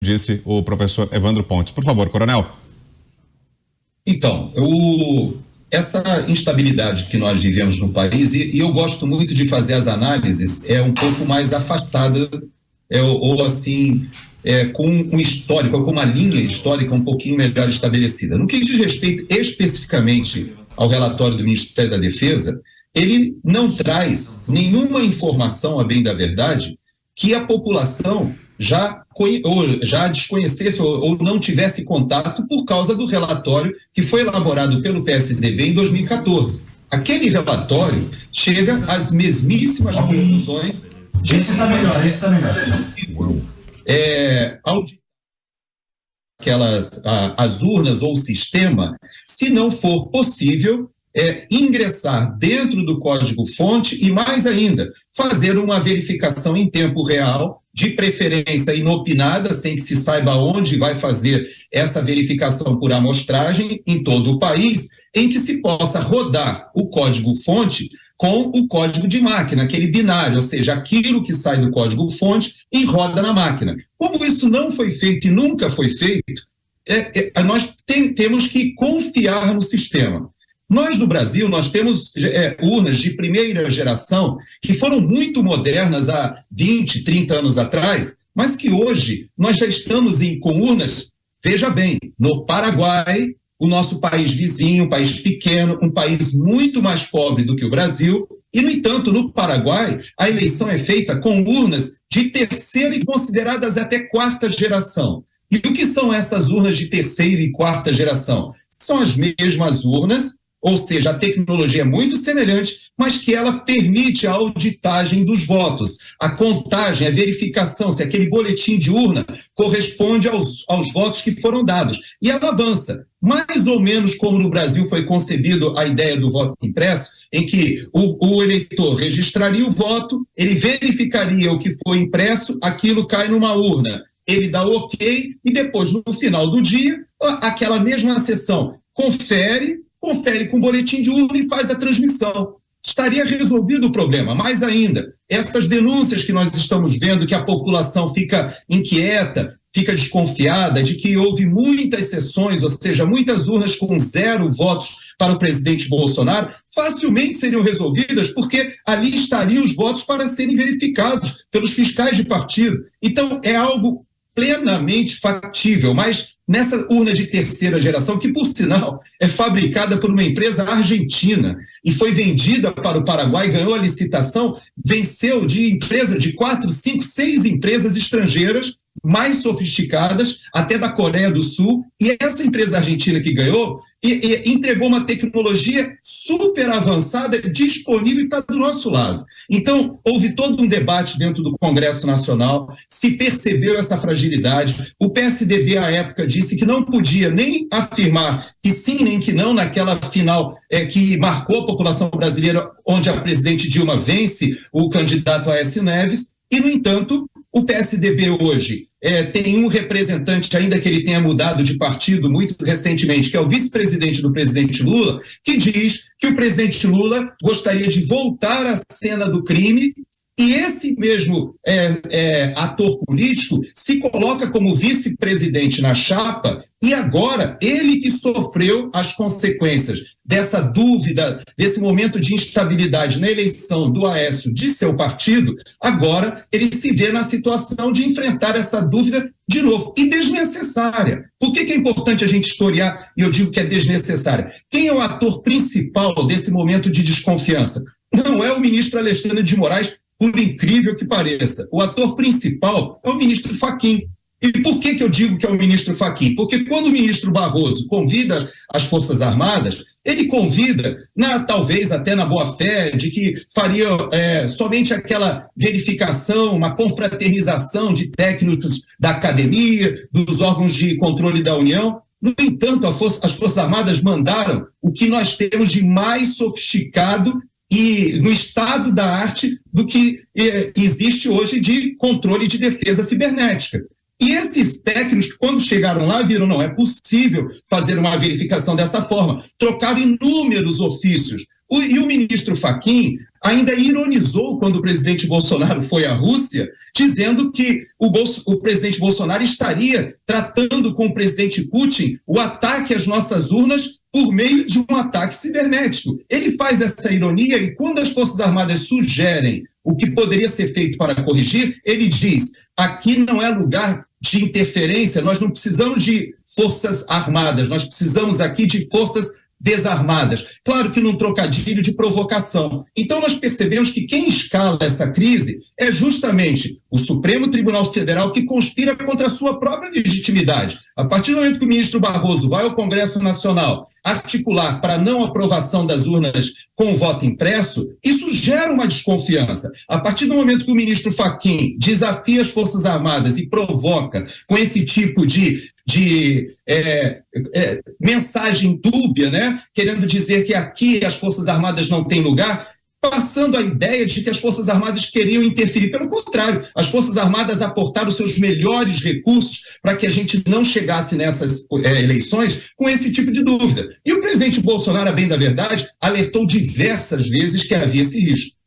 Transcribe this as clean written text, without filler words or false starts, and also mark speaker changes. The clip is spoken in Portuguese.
Speaker 1: disse o professor Evandro Pontes. Por favor, coronel.
Speaker 2: Então, essa instabilidade que nós vivemos no país, e eu gosto muito de fazer as análises, um pouco mais afastada, com um histórico, com uma linha histórica um pouquinho melhor estabelecida. No que diz respeito especificamente ao relatório do Ministério da Defesa, ele não traz nenhuma informação, a bem da verdade, que a população já desconhecesse ou não tivesse contato por causa do relatório que foi elaborado pelo PSDB em 2014. Aquele relatório chega às mesmíssimas conclusões.
Speaker 3: Esse está melhor.
Speaker 2: As urnas ou o sistema, se não for possível ingressar dentro do código-fonte e, mais ainda, fazer uma verificação em tempo real, de preferência inopinada, sem que se saiba onde vai fazer essa verificação por amostragem em todo o país, em que se possa rodar o código-fonte com o código de máquina, aquele binário, ou seja, aquilo que sai do código-fonte e roda na máquina. Como isso não foi feito e nunca foi feito, nós temos que confiar no sistema. Nós, no Brasil, nós temos urnas de primeira geração que foram muito modernas há 20, 30 anos atrás, mas que hoje nós já estamos com urnas, veja bem, no Paraguai, o nosso país vizinho, um país pequeno, um país muito mais pobre do que o Brasil, e, no entanto, no Paraguai, a eleição é feita com urnas de terceira e consideradas até quarta geração. E o que são essas urnas de terceira e quarta geração? São as mesmas urnas, ou seja, a tecnologia é muito semelhante, mas que ela permite a auditagem dos votos, a contagem, a verificação, se aquele boletim de urna corresponde aos votos que foram dados. E ela avança, mais ou menos como no Brasil foi concebido a ideia do voto impresso, em que o eleitor registraria o voto, ele verificaria o que foi impresso, aquilo cai numa urna, ele dá o ok, e depois, no final do dia, aquela mesma sessão confere com o boletim de urna e faz a transmissão. Estaria resolvido o problema. Mais ainda, essas denúncias que nós estamos vendo, que a população fica inquieta, fica desconfiada de que houve muitas sessões, ou seja, muitas urnas com 0 votos para o presidente Bolsonaro, facilmente seriam resolvidas, porque ali estariam os votos para serem verificados pelos fiscais de partido. Então, é algo plenamente factível, mas nessa urna de terceira geração, que por sinal é fabricada por uma empresa argentina e foi vendida para o Paraguai, ganhou a licitação, venceu de 4, 5, 6 empresas estrangeiras mais sofisticadas, até da Coreia do Sul, e essa empresa argentina que ganhou entregou uma tecnologia super avançada, disponível e está do nosso lado. Então, houve todo um debate dentro do Congresso Nacional, se percebeu essa fragilidade, o PSDB, à época, disse que não podia nem afirmar que sim, nem que não, naquela final que marcou a população brasileira, onde a presidente Dilma vence o candidato Aécio Neves, e, no entanto, o PSDB hoje tem um representante, ainda que ele tenha mudado de partido muito recentemente, que é o vice-presidente do presidente Lula, que diz que o presidente Lula gostaria de voltar à cena do crime, e esse mesmo ator político se coloca como vice-presidente na chapa, e agora ele que sofreu as consequências dessa dúvida, desse momento de instabilidade na eleição do Aécio de seu partido, agora ele se vê na situação de enfrentar essa dúvida de novo, e desnecessária. Por que é importante a gente historiar, e eu digo que é desnecessária? Quem é o ator principal desse momento de desconfiança? Não é o ministro Alexandre de Moraes, por incrível que pareça. O ator principal é o ministro Fachin. E por que eu digo que é o ministro Fachin? Porque quando o ministro Barroso convida as Forças Armadas, ele convida, talvez até na boa-fé, de que faria somente aquela verificação, uma confraternização de técnicos da academia, dos órgãos de controle da União. No entanto, as Forças Armadas mandaram o que nós temos de mais sofisticado e no estado da arte do que existe hoje de controle de defesa cibernética. E esses técnicos, quando chegaram lá, viram, não é possível fazer uma verificação dessa forma. Trocaram inúmeros ofícios E o ministro Fachin ainda ironizou quando o presidente Bolsonaro foi à Rússia, dizendo que o presidente Bolsonaro estaria tratando com o presidente Putin o ataque às nossas urnas por meio de um ataque cibernético. Ele faz essa ironia e quando as Forças Armadas sugerem o que poderia ser feito para corrigir, ele diz: aqui não é lugar de interferência, nós não precisamos de forças armadas, nós precisamos aqui de forças desarmadas. Claro que num trocadilho de provocação. Então nós percebemos que quem escala essa crise é justamente o Supremo Tribunal Federal, que conspira contra a sua própria legitimidade. A partir do momento que o ministro Barroso vai ao Congresso Nacional articular para a não aprovação das urnas com voto impresso, isso gera uma desconfiança. A partir do momento que o ministro Fachin desafia as Forças Armadas e provoca com esse tipo de mensagem dúbia, né? Querendo dizer que aqui as Forças Armadas não têm lugar, passando a ideia de que as Forças Armadas queriam interferir. Pelo contrário, as Forças Armadas aportaram seus melhores recursos para que a gente não chegasse nessas eleições com esse tipo de dúvida. E o presidente Bolsonaro, a bem da verdade, alertou diversas vezes que havia esse risco.